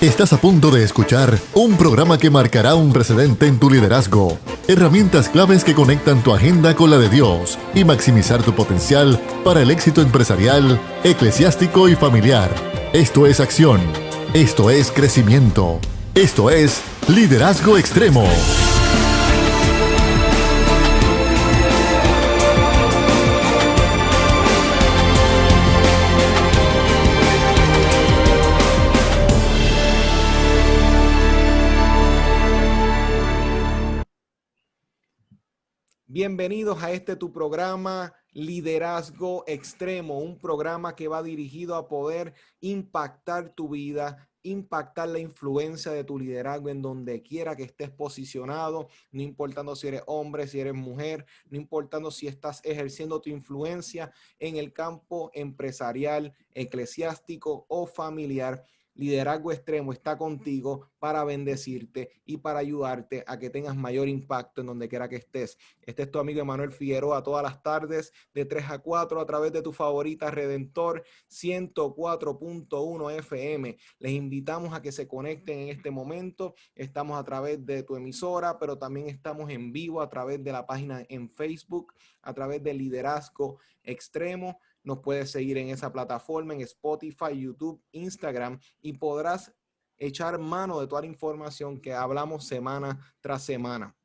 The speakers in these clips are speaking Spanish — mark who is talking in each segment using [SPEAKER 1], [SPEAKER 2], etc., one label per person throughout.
[SPEAKER 1] Estás a punto de escuchar un programa que marcará un precedente en tu liderazgo. Herramientas claves que conectan tu agenda con la de Dios y maximizar tu potencial para el éxito empresarial, eclesiástico y familiar. Esto es acción. Esto es crecimiento. Esto es Liderazgo Extremo.
[SPEAKER 2] Bienvenidos a tu programa Liderazgo Extremo, un programa que va dirigido a poder impactar tu vida, impactar la influencia de tu liderazgo en donde quiera que estés posicionado, no importando si eres hombre, si eres mujer, no importando si estás ejerciendo tu influencia en el campo empresarial, eclesiástico o familiar. Liderazgo Extremo está contigo para bendecirte y para ayudarte a que tengas mayor impacto en donde quiera que estés. Este es tu amigo Emanuel Figueroa todas las tardes de 3 a 4 a través de tu favorita Redentor 104.1 FM. Les invitamos a que se conecten en este momento. Estamos a través de tu emisora, pero también estamos en vivo a través de la página en Facebook, a través de Liderazgo Extremo. Nos puedes seguir en esa plataforma, en Spotify, YouTube, Instagram, y podrás echar mano de toda la información que hablamos semana tras semana.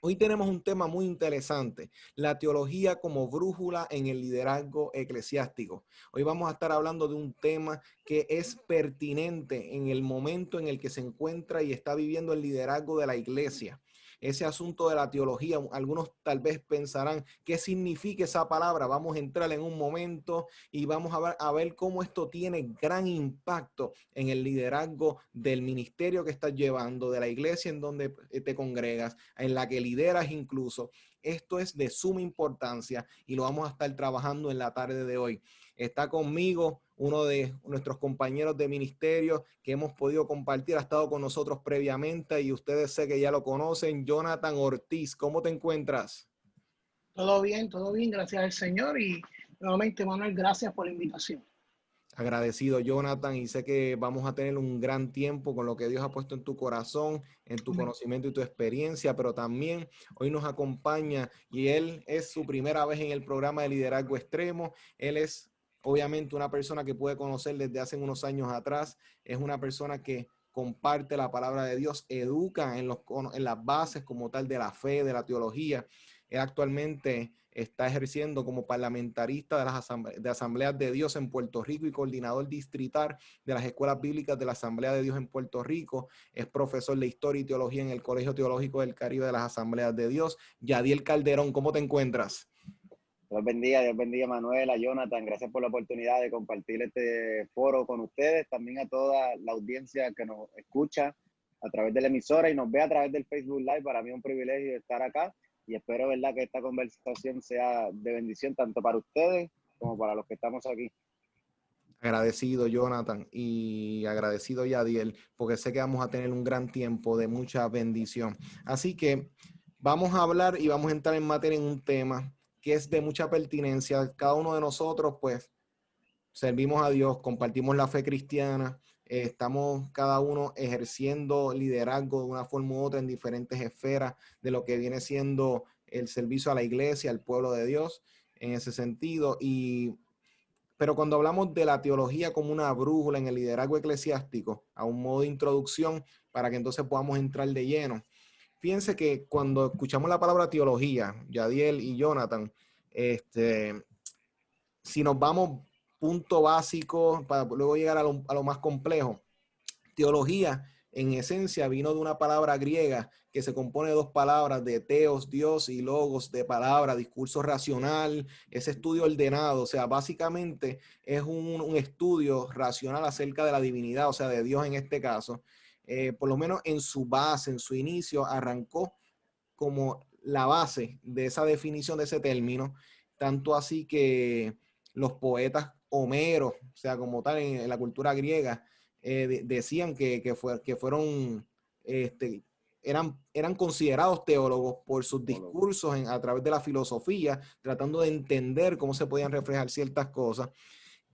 [SPEAKER 2] Hoy tenemos un tema muy interesante, la teología como brújula en el liderazgo eclesiástico. Hoy vamos a estar hablando de un tema que es pertinente en el momento en el que se encuentra y está viviendo el liderazgo de la iglesia. Ese asunto de la teología, algunos tal vez pensarán qué significa esa palabra. Vamos a entrar en un momento y vamos a ver cómo esto tiene gran impacto en el liderazgo del ministerio que estás llevando, de la iglesia en donde te congregas, en la que lideras incluso. Esto es de suma importancia y lo vamos a estar trabajando en la tarde de hoy. Está conmigo uno de nuestros compañeros de ministerio que hemos podido compartir, ha estado con nosotros previamente y ustedes sé que ya lo conocen, Jonathan Ortiz. ¿Cómo te encuentras?
[SPEAKER 3] Todo bien, gracias al Señor y nuevamente, Manuel, gracias por la invitación.
[SPEAKER 2] Agradecido, Jonathan, y sé que vamos a tener un gran tiempo con lo que Dios ha puesto en tu corazón, en tu conocimiento y tu experiencia, pero también hoy nos acompaña y él es su primera vez en el programa de Liderazgo Extremo. Él es obviamente una persona que puede conocer desde hace unos años atrás, es una persona que comparte la palabra de Dios, educa en las bases como tal de la fe, de la teología. Él actualmente está ejerciendo como parlamentarista de las asambleas de Dios en Puerto Rico y coordinador distrital de las escuelas bíblicas de la Asamblea de Dios en Puerto Rico. Es profesor de Historia y Teología en el Colegio Teológico del Caribe de las Asambleas de Dios. Yadiel Calderón, ¿cómo te encuentras?
[SPEAKER 4] Dios bendiga Manuel, a Jonathan, gracias por la oportunidad de compartir este foro con ustedes, también a toda la audiencia que nos escucha a través de la emisora y nos ve a través del Facebook Live. Para mí es un privilegio estar acá y espero, ¿verdad?, que esta conversación sea de bendición tanto para ustedes como para los que estamos aquí.
[SPEAKER 2] Agradecido, Jonathan, y agradecido, Yadiel, porque sé que vamos a tener un gran tiempo de mucha bendición. Así que vamos a hablar y vamos a entrar en materia en un tema que es de mucha pertinencia. Cada uno de nosotros, pues, servimos a Dios, compartimos la fe cristiana, estamos cada uno ejerciendo liderazgo de una forma u otra en diferentes esferas de lo que viene siendo el servicio a la iglesia, al pueblo de Dios, en ese sentido. Pero cuando hablamos de la teología como una brújula en el liderazgo eclesiástico, a un modo de introducción para que entonces podamos entrar de lleno. Fíjense que cuando escuchamos la palabra teología, Yadiel y Jonathan, si nos vamos punto básico para luego llegar a lo más complejo, teología en esencia vino de una palabra griega que se compone de dos palabras, de teos, Dios, y logos, de palabra, discurso racional, ese estudio ordenado. O sea, básicamente es un estudio racional acerca de la divinidad, o sea, de Dios en este caso. Por lo menos en su base, en su inicio, arrancó como la base de esa definición de ese término, tanto así que los poetas Homero, o sea, como tal en la cultura griega, decían que fueron, eran considerados teólogos por sus discursos a través de la filosofía, tratando de entender cómo se podían reflejar ciertas cosas.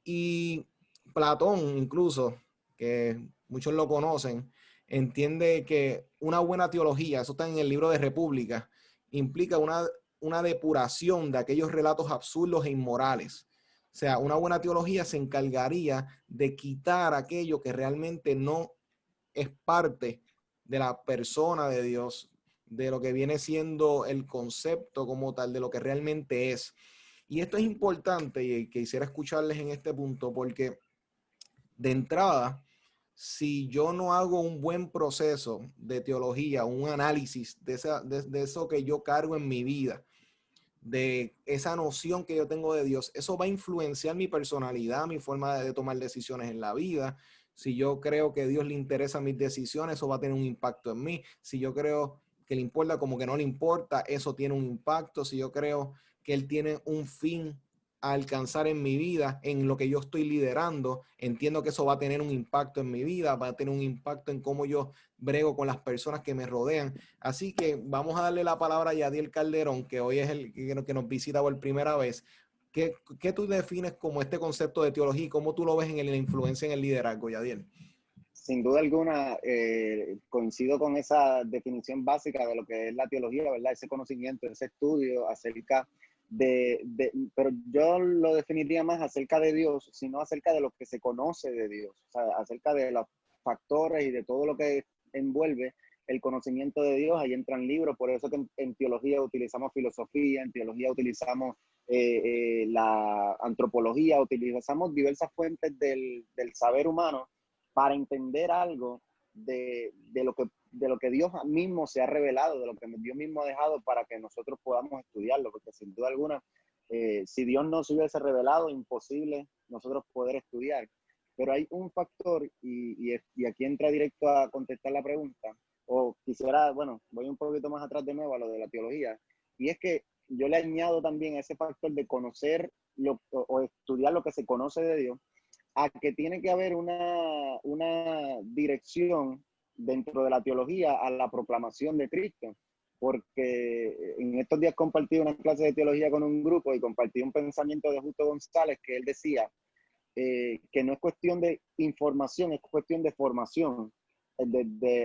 [SPEAKER 2] Y Platón incluso que muchos lo conocen, entiende que una buena teología, eso está en el libro de República, implica una depuración de aquellos relatos absurdos e inmorales. O sea, una buena teología se encargaría de quitar aquello que realmente no es parte de la persona de Dios, de lo que viene siendo el concepto como tal, de lo que realmente es. Y esto es importante y quisiera escucharles en este punto porque de entrada, si yo no hago un buen proceso de teología, un análisis de eso que yo cargo en mi vida, de esa noción que yo tengo de Dios, eso va a influenciar mi personalidad, mi forma de tomar decisiones en la vida. Si yo creo que a Dios le interesan mis decisiones, eso va a tener un impacto en mí. Si yo creo que le importa como que no le importa, eso tiene un impacto. Si yo creo que Él tiene un fin a alcanzar en mi vida, en lo que yo estoy liderando, entiendo que eso va a tener un impacto en mi vida, va a tener un impacto en cómo yo brego con las personas que me rodean. Así que vamos a darle la palabra a Yadiel Calderón, que hoy es el que nos visita por primera vez. ¿Qué tú defines como este concepto de teología y cómo tú lo ves en la influencia en el liderazgo, Yadiel?
[SPEAKER 4] Sin duda alguna, coincido con esa definición básica de lo que es la teología, ¿verdad? Ese conocimiento, ese estudio acerca pero yo lo definiría más acerca de Dios, sino acerca de lo que se conoce de Dios, o sea, acerca de los factores y de todo lo que envuelve el conocimiento de Dios. Ahí entran libros, por eso que en teología utilizamos filosofía, en teología utilizamos la antropología, utilizamos diversas fuentes del saber humano para entender algo de lo que Dios mismo se ha revelado, de lo que Dios mismo ha dejado para que nosotros podamos estudiarlo, porque sin duda alguna, si Dios no se hubiese revelado, imposible nosotros poder estudiar. Pero hay un factor, y aquí entra directo a contestar la pregunta, o quisiera, bueno, voy un poquito más atrás de nuevo a lo de la teología, y es que yo le añado también a ese factor de conocer o estudiar lo que se conoce de Dios, a que tiene que haber una dirección dentro de la teología a la proclamación de Cristo. Porque en estos días compartí una clase de teología con un grupo y compartí un pensamiento de Justo González que él decía que no es cuestión de información, es cuestión de formación,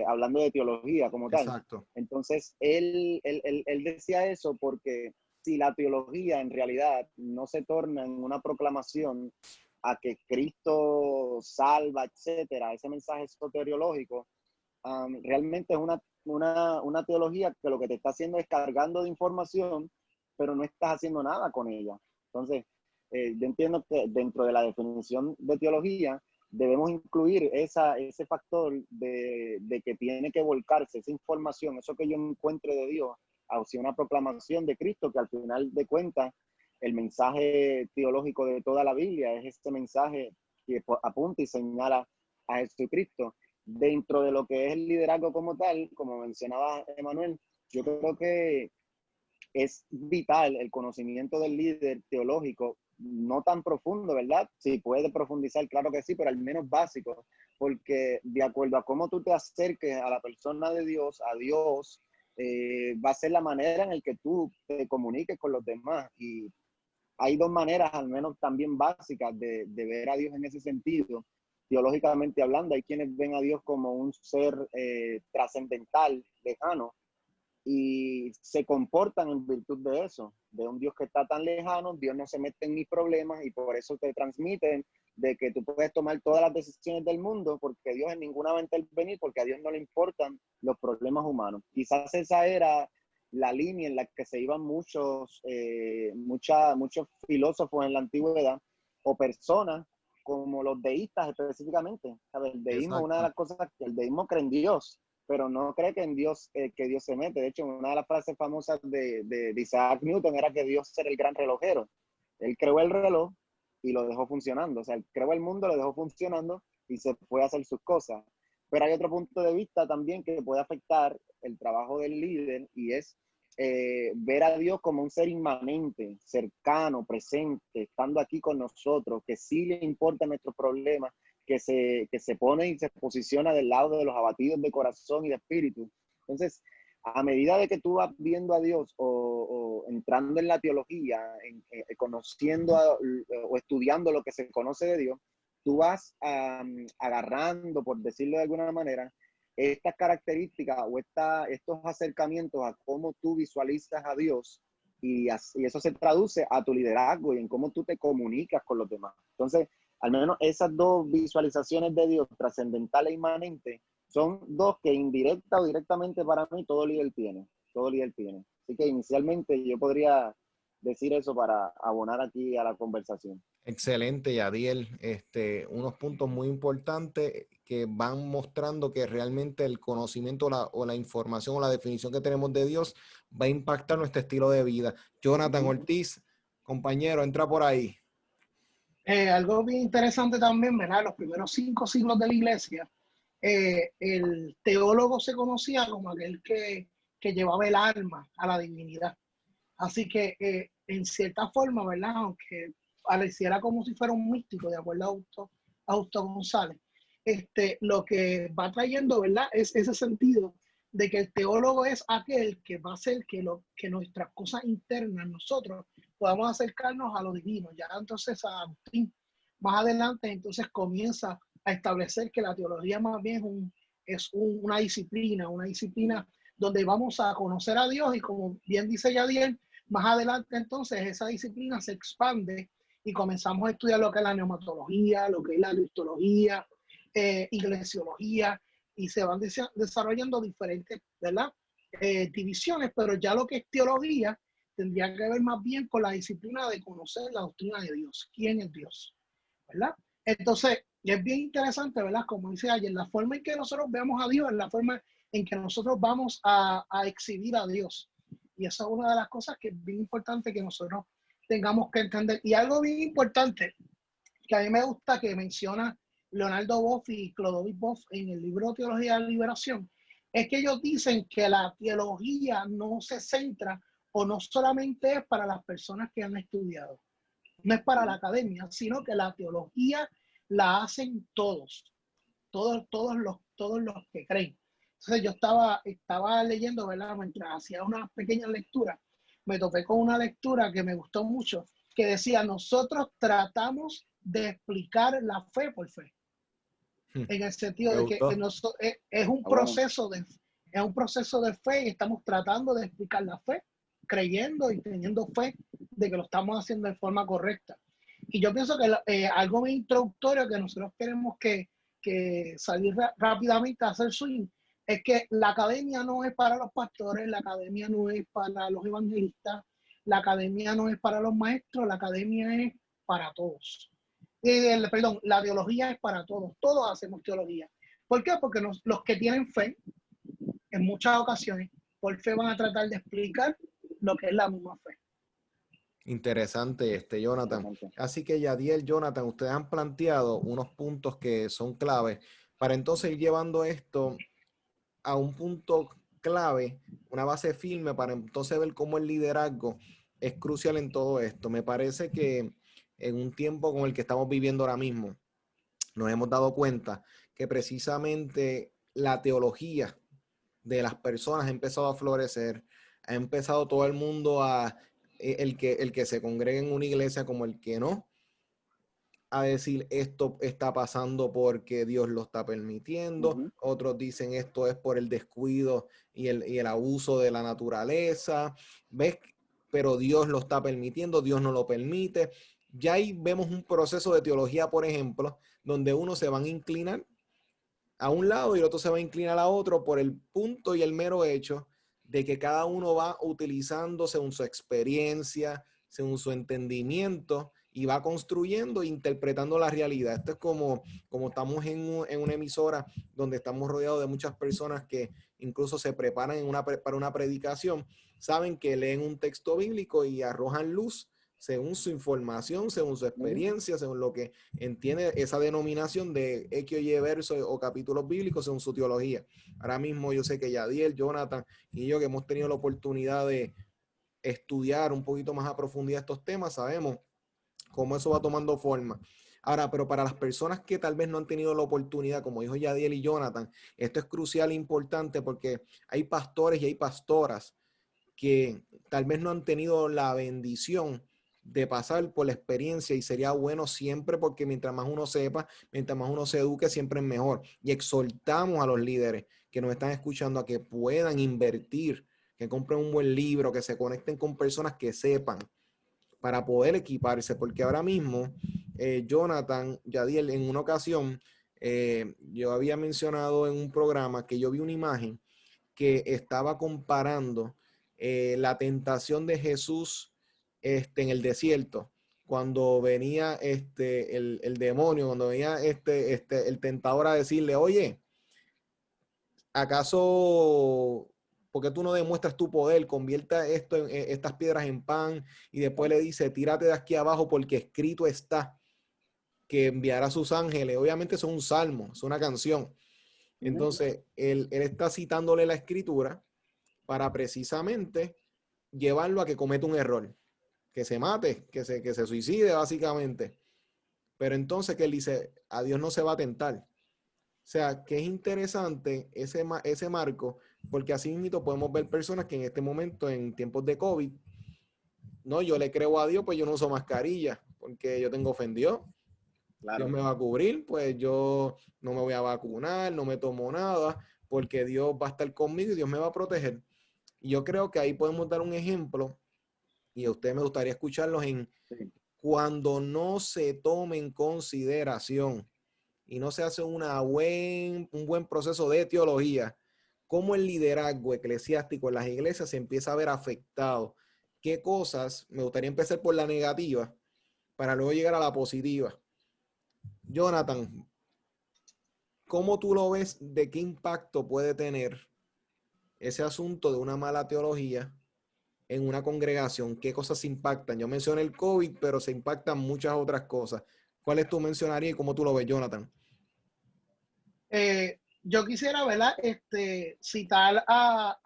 [SPEAKER 4] hablando de teología como tal.
[SPEAKER 2] Exacto.
[SPEAKER 4] Entonces, él decía eso porque si la teología en realidad no se torna en una proclamación a que Cristo salva, etcétera, ese mensaje soteriológico, realmente es una teología que lo que te está haciendo es cargando de información, pero no estás haciendo nada con ella. Entonces, yo entiendo que dentro de la definición de teología debemos incluir ese factor de que tiene que volcarse esa información, eso que yo encuentre de Dios, hacia una proclamación de Cristo, que al final de cuentas el mensaje teológico de toda la Biblia es este mensaje que apunta y señala a Jesucristo. Dentro de lo que es el liderazgo como tal, como mencionaba Emanuel, yo creo que es vital el conocimiento del líder teológico, no tan profundo, ¿verdad? Si puede profundizar, claro que sí, pero al menos básico, porque de acuerdo a cómo tú te acerques a la persona de Dios, a Dios, va a ser la manera en la que tú te comuniques con los demás. Y hay dos maneras, al menos también básicas, de ver a Dios en ese sentido. Teológicamente hablando, hay quienes ven a Dios como un ser trascendental, lejano, y se comportan en virtud de eso, de un Dios que está tan lejano. Dios no se mete en mis problemas y por eso te transmiten de que tú puedes tomar todas las decisiones del mundo porque Dios en ninguna va a intervenir, porque a Dios no le importan los problemas humanos. Quizás esa era la línea en la que se iban muchos filósofos en la antigüedad o personas como los deístas específicamente. ¿Sabes? El deísmo, una de las cosas que el deísmo cree en Dios, pero no cree que en Dios, que Dios se mete. De hecho, una de las frases famosas de Isaac Newton era que Dios era el gran relojero. Él creó el reloj y lo dejó funcionando. O sea, él creó el mundo, lo dejó funcionando y se fue a hacer sus cosas. Pero hay otro punto de vista también que puede afectar el trabajo del líder y es ver a Dios como un ser inmanente, cercano, presente, estando aquí con nosotros, que sí le importan nuestros problemas, que se pone y se posiciona del lado de los abatidos de corazón y de espíritu. Entonces, a medida de que tú vas viendo a Dios o entrando en la teología, conociendo o estudiando lo que se conoce de Dios, tú vas agarrando, por decirlo de alguna manera, estas características o estos acercamientos a cómo tú visualizas a Dios y eso se traduce a tu liderazgo y en cómo tú te comunicas con los demás. Entonces, al menos esas dos visualizaciones de Dios, trascendental e inmanente, son dos que indirecta o directamente para mí todo líder tiene. Todo líder tiene. Así que inicialmente yo podría decir eso para abonar aquí a la conversación.
[SPEAKER 2] Excelente, Yadiel. Unos puntos muy importantes que van mostrando que realmente el conocimiento o la información o la definición que tenemos de Dios va a impactar nuestro estilo de vida. Jonathan Ortiz, compañero, entra por ahí.
[SPEAKER 3] Algo bien interesante también, ¿verdad? Los primeros 5 siglos de la iglesia, el teólogo se conocía como aquel que llevaba el alma a la divinidad. Así que, en cierta forma, ¿verdad? Aunque pareciera como si fuera un místico, de acuerdo a Augusto González, lo que va trayendo, ¿verdad? Es ese sentido de que el teólogo es aquel que va a hacer que nuestras cosas internas, nosotros, podamos acercarnos a lo divino. Ya entonces a Agustín, más adelante, entonces comienza a establecer que la teología más bien una disciplina donde vamos a conocer a Dios y, como bien dice Yadiel, más adelante entonces esa disciplina se expande y comenzamos a estudiar lo que es la neumatología, lo que es la cristología, iglesiología, y se van desarrollando diferentes, ¿verdad? Divisiones, pero ya lo que es teología tendría que ver más bien con la disciplina de conocer la doctrina de Dios, quién es Dios, ¿verdad? Entonces, es bien interesante, ¿verdad? Como dice ayer, la forma en que nosotros veamos a Dios es la forma en que nosotros vamos a exhibir a Dios. Y esa es una de las cosas que es bien importante que nosotros tengamos que entender. Y algo bien importante que a mí me gusta que menciona Leonardo Boff y Clodovis Boff en el libro Teología de la Liberación, es que ellos dicen que la teología no se centra o no solamente es para las personas que han estudiado, no es para la academia, sino que la teología la hacen todos los que creen. Entonces yo estaba leyendo, ¿verdad? Mientras hacía una pequeña lectura, me topé con una lectura que me gustó mucho, que decía: nosotros tratamos de explicar la fe por fe, en el sentido de que es un proceso de fe y estamos tratando de explicar la fe, creyendo y teniendo fe de que lo estamos haciendo de forma correcta. Y yo pienso que algo muy introductorio que nosotros tenemos que salir rápidamente a hacer swing es que la academia no es para los pastores, la academia no es para los evangelistas, la academia no es para los maestros, la academia es para todos. Perdón, la teología es para todos, todos hacemos teología. ¿Por qué? Porque los que tienen fe, en muchas ocasiones, por fe van a tratar de explicar lo que es la misma fe.
[SPEAKER 2] Interesante, Jonathan. Así que Yadiel, Jonathan, ustedes han planteado unos puntos que son claves para entonces ir llevando esto a un punto clave, una base firme para entonces ver cómo el liderazgo es crucial en todo esto. Me parece que en un tiempo como el que estamos viviendo ahora mismo, nos hemos dado cuenta que precisamente la teología de las personas ha empezado a florecer, ha empezado todo el mundo el que se congrega en una iglesia como el que no, a decir esto está pasando porque Dios lo está permitiendo. Otros dicen esto es por el descuido y el abuso de la naturaleza. ¿Ves? Pero Dios lo está permitiendo, Dios no lo permite. Ya ahí vemos un proceso de teología, por ejemplo, donde uno se van a inclinar a un lado y el otro se va a inclinar a otro por el punto y el mero hecho de que cada uno va utilizando según su experiencia, según su entendimiento, y va construyendo e interpretando la realidad. Esto es como estamos en una emisora donde estamos rodeados de muchas personas que incluso se preparan para una predicación, saben que leen un texto bíblico y arrojan luz según su información, según su experiencia, según lo que entiende esa denominación de X o Y versos o capítulos bíblicos, según su teología. Ahora mismo yo sé que Yadiel, Jonathan y yo, que hemos tenido la oportunidad de estudiar un poquito más a profundidad estos temas, sabemos cómo eso va tomando forma. Ahora, pero para las personas que tal vez no han tenido la oportunidad, como dijo Yadiel y Jonathan, esto es crucial e importante porque hay pastores y hay pastoras que tal vez no han tenido la bendición de pasar por la experiencia y sería bueno siempre porque mientras más uno sepa, mientras más uno se eduque, siempre es mejor. Y exhortamos a los líderes que nos están escuchando a que puedan invertir, que compren un buen libro, que se conecten con personas que sepan para poder equiparse, porque ahora mismo, Jonathan, Yadiel, en una ocasión, yo había mencionado en un programa que yo vi una imagen que estaba comparando la tentación de Jesús en el desierto, cuando venía el demonio, cuando venía el tentador a decirle, oye, ¿acaso por qué tú no demuestras tu poder? Convierta estas piedras en pan. Y después le dice, tírate de aquí abajo porque escrito está que enviará a sus ángeles. Obviamente eso es un salmo, es una canción. Entonces, él está citándole la escritura para precisamente llevarlo a que cometa un error, que se mate, que se suicide básicamente. Pero entonces que él dice, a Dios no se va a tentar. O sea, que es interesante ese marco, porque así mismo podemos ver personas que en este momento, en tiempos de COVID, no, yo le creo a Dios, pues yo no uso mascarilla, porque yo tengo fe en Dios.
[SPEAKER 4] Claro.
[SPEAKER 2] Dios me va a cubrir, pues yo no me voy a vacunar, no me tomo nada, porque Dios va a estar conmigo y Dios me va a proteger. Y yo creo que ahí podemos dar un ejemplo, y a usted me gustaría escucharlos
[SPEAKER 4] Sí.
[SPEAKER 2] cuando no se tome en consideración y no se hace un buen proceso de teología, cómo el liderazgo eclesiástico en las iglesias se empieza a ver afectado. ¿Qué cosas? Me gustaría empezar por la negativa para luego llegar a la positiva. Jonathan, ¿cómo tú lo ves? ¿De qué impacto puede tener ese asunto de una mala teología en una congregación? ¿Qué cosas se impactan? Yo mencioné el COVID, pero se impactan muchas otras cosas. ¿Cuáles tú mencionarías y cómo tú lo ves, Jonathan?
[SPEAKER 3] Yo quisiera, ¿verdad? Citar a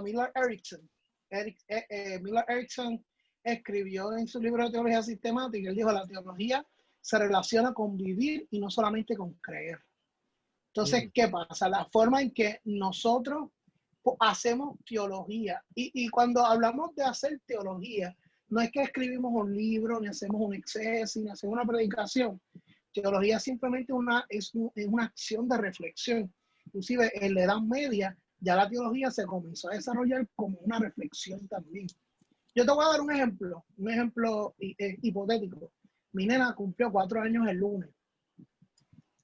[SPEAKER 3] Miller Erickson. Miller Erickson escribió en su libro de teología sistemática, él dijo, la teología se relaciona con vivir y no solamente con creer. Entonces, ¿qué pasa? La forma en que nosotros hacemos teología, y cuando hablamos de hacer teología, no es que escribimos un libro, ni hacemos un exégesis, ni hacemos una predicación. Teología simplemente es una acción de reflexión. Inclusive en la Edad Media ya la teología se comenzó a desarrollar como una reflexión también. Yo te voy a dar un ejemplo hipotético. Mi nena cumplió 4 años el lunes.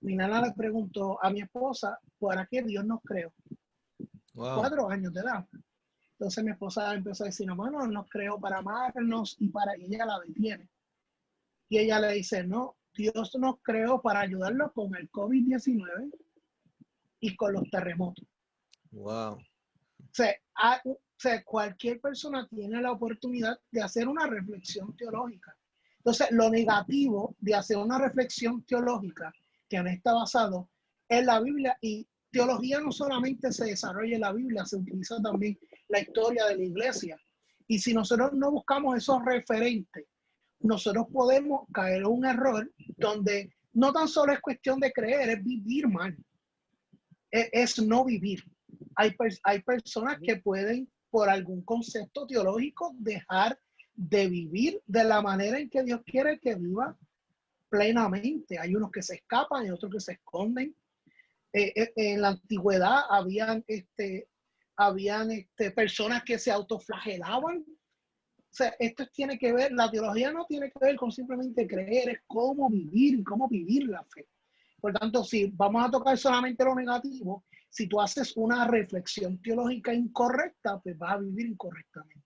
[SPEAKER 3] Mi nena le preguntó a mi esposa, ¿para qué Dios nos creó?
[SPEAKER 2] Wow.
[SPEAKER 3] 4 años de edad. Entonces mi esposa empezó a decir, no, bueno, nos creó para amarnos y para que ella la detiene. Y ella le dice, no, Dios nos creó para ayudarlo con el COVID-19 y con los terremotos.
[SPEAKER 2] Wow.
[SPEAKER 3] O sea, cualquier persona tiene la oportunidad de hacer una reflexión teológica. Entonces, lo negativo de hacer una reflexión teológica que no está basado en la Biblia, y teología no solamente se desarrolla en la Biblia, se utiliza también la historia de la iglesia. Y si nosotros no buscamos esos referentes, nosotros podemos caer en un error donde no tan solo es cuestión de creer, es vivir mal. Es no vivir. Hay personas que pueden, por algún concepto teológico, dejar de vivir de la manera en que Dios quiere que viva plenamente. Hay unos que se escapan y otros que se esconden. En la antigüedad habían personas que se autoflagelaban. O sea, esto tiene que ver, la teología no tiene que ver con simplemente creer, es cómo vivir la fe. Por tanto, si vamos a tocar solamente lo negativo, si tú haces una reflexión teológica incorrecta, pues vas a vivir incorrectamente.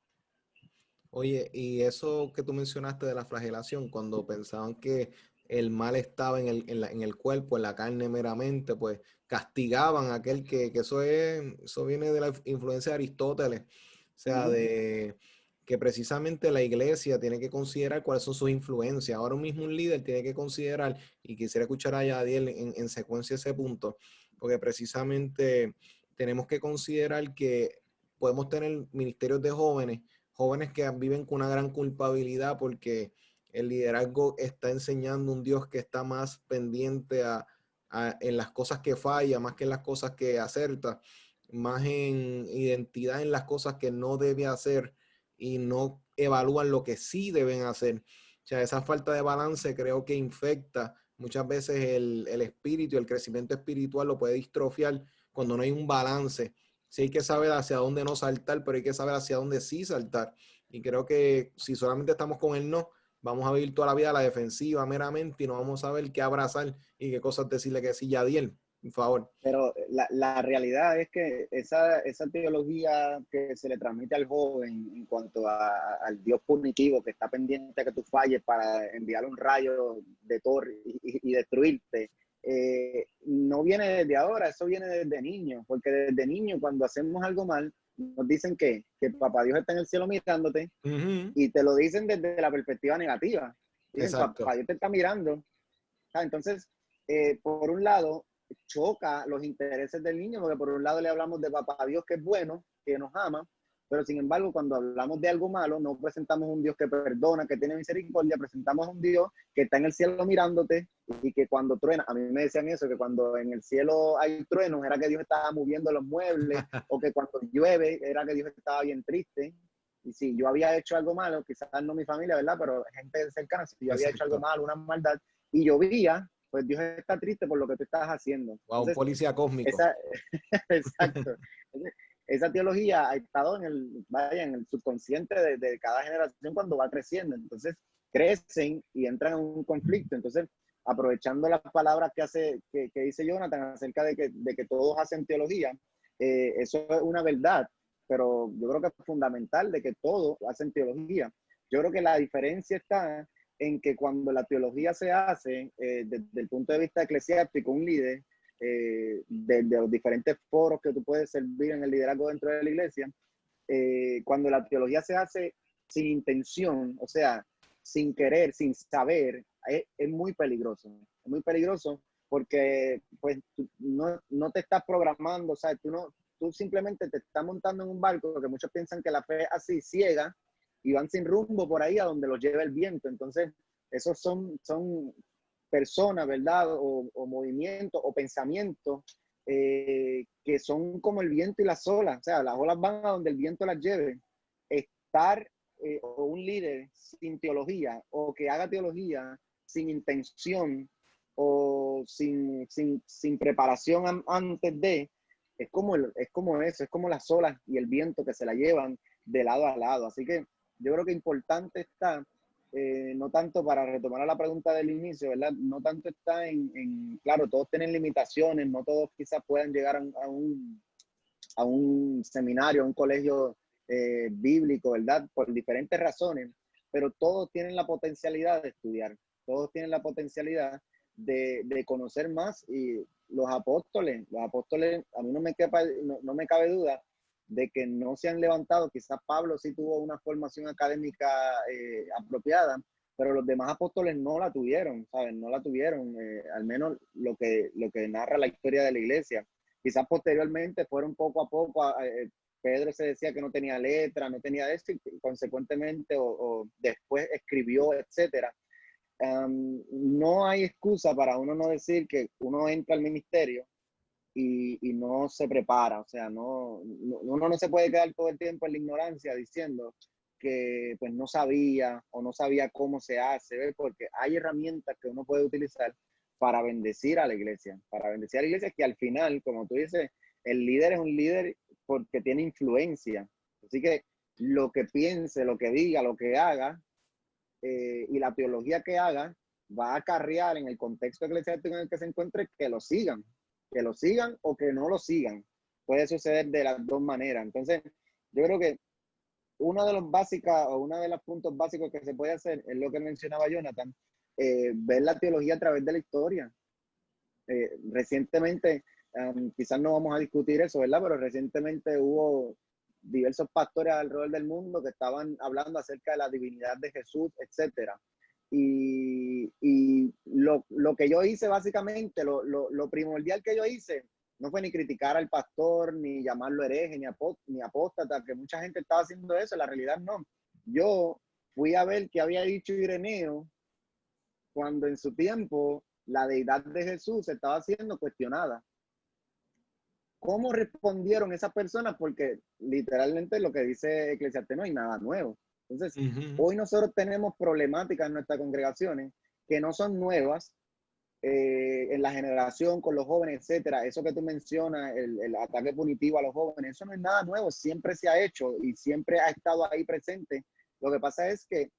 [SPEAKER 2] Oye, y eso que tú mencionaste de la flagelación, cuando pensaban que el mal estaba en el cuerpo, en la carne meramente, pues castigaban a aquel que eso viene de la influencia de Aristóteles, o sea, de que precisamente la iglesia tiene que considerar cuáles son sus influencias. Ahora mismo un líder tiene que considerar, y quisiera escuchar a Yadiel en secuencia ese punto, porque precisamente tenemos que considerar que podemos tener ministerios de jóvenes que viven con una gran culpabilidad porque el liderazgo está enseñando un Dios que está más pendiente en las cosas que falla, más que en las cosas que acerta, más en identidad en las cosas que no debe hacer y no evalúan lo que sí deben hacer. O sea, esa falta de balance creo que infecta muchas veces el espíritu, el crecimiento espiritual lo puede distrofiar cuando no hay un balance. Sí hay que saber hacia dónde no saltar, pero hay que saber hacia dónde sí saltar. Y creo que si solamente estamos con el no, vamos a vivir toda la vida a la defensiva meramente y no vamos a saber qué abrazar y qué cosas decirle que sí, Yadiel, por favor.
[SPEAKER 4] Pero la realidad es que esa teología que se le transmite al joven en cuanto al Dios punitivo que está pendiente a que tú falles para enviar un rayo de Thor y destruirte, no viene desde ahora, eso viene desde niño, porque desde niño cuando hacemos algo mal, nos dicen que papá Dios está en el cielo mirándote, y te lo dicen desde la perspectiva negativa. Dicen,
[SPEAKER 2] Exacto.
[SPEAKER 4] papá Dios te está mirando. Entonces, por un lado, choca los intereses del niño, porque por un lado le hablamos de papá Dios que es bueno, que nos ama, pero sin embargo cuando hablamos de algo malo no presentamos un Dios que perdona, que tiene misericordia, presentamos un Dios que está en el cielo mirándote y que cuando truena, a mí me decían eso, que cuando en el cielo hay truenos era que Dios estaba moviendo los muebles o que cuando llueve era que Dios estaba bien triste. Y si yo había hecho algo malo, quizás no mi familia, ¿verdad? Pero gente cercana, si yo había hecho algo malo, una maldad, y llovía, pues Dios está triste por lo que tú estás haciendo.
[SPEAKER 2] Wow, un policía cósmico.
[SPEAKER 4] Exacto. Esa teología ha estado en el subconsciente de cada generación cuando va creciendo. Entonces, crecen y entran en un conflicto. Entonces, aprovechando las palabras que dice Jonathan acerca de que todos hacen teología, eso es una verdad, pero yo creo que es fundamental de que todos hacen teología. Yo creo que la diferencia está en que cuando la teología se hace desde el punto de vista eclesiástico, un líder, de los diferentes foros que tú puedes servir en el liderazgo dentro de la iglesia, cuando la teología se hace sin intención, o sea, sin querer, sin saber, es muy peligroso. Es muy peligroso porque pues, no te estás programando, o sea, tú simplemente te estás montando en un barco, que muchos piensan que la fe es así, ciega, y van sin rumbo por ahí a donde los lleva el viento. Entonces, esos son personas, ¿verdad? O movimientos o pensamientos que son como el viento y las olas. O sea, las olas van a donde el viento las lleve. Estar o un líder sin teología o que haga teología sin intención o sin preparación antes de, es como eso, es como las olas y el viento que se la llevan de lado a lado. Así que yo creo que importante está, no tanto para retomar a la pregunta del inicio, ¿verdad? No tanto está claro, todos tienen limitaciones, no todos quizás puedan llegar a un seminario, a un colegio bíblico, ¿verdad? Por diferentes razones, pero todos tienen la potencialidad de estudiar, todos tienen la potencialidad de conocer más. Y los apóstoles, a mí no me cabe duda de que no se han levantado. Quizás Pablo sí tuvo una formación académica apropiada, pero los demás apóstoles no la tuvieron, ¿saben? No la tuvieron, al menos lo que narra la historia de la iglesia. Quizás posteriormente fueron poco a poco, Pedro se decía que no tenía letra, no tenía esto, y consecuentemente o después escribió, etcétera. No hay excusa para uno no decir que uno entra al ministerio y no se prepara. O sea, uno no se puede quedar todo el tiempo en la ignorancia diciendo que pues no sabía o no sabía cómo se hace, ¿ves? Porque hay herramientas que uno puede utilizar para bendecir a la iglesia, que al final, como tú dices, el líder es un líder porque tiene influencia. Así que lo que piense, lo que diga, lo que haga, y la teología que haga va a acarrear en el contexto eclesiástico en el que se encuentre que lo sigan o que no lo sigan. Puede suceder de las dos maneras. Entonces, yo creo que uno de los puntos básicos que se puede hacer es lo que mencionaba Jonathan, ver la teología a través de la historia. Recientemente, quizás no vamos a discutir eso, ¿verdad? Pero recientemente hubo diversos pastores alrededor del mundo que estaban hablando acerca de la divinidad de Jesús, etcétera. Y lo que yo hice básicamente, lo primordial que yo hice, no fue ni criticar al pastor, ni llamarlo hereje, ni apóstata, que mucha gente estaba haciendo eso. En la realidad no. Yo fui a ver qué había dicho Ireneo cuando en su tiempo la deidad de Jesús estaba siendo cuestionada. ¿Cómo respondieron esas personas? Porque literalmente lo que dice Eclesiastés no hay nada nuevo. Entonces,
[SPEAKER 2] Ujú.
[SPEAKER 4] hoy nosotros tenemos problemáticas en nuestras congregaciones que no son nuevas, en la generación, con los jóvenes, etcétera. Eso que tú mencionas, el ataque punitivo a los jóvenes, eso no es nada nuevo, siempre se ha hecho y siempre ha estado ahí presente. Lo que pasa es que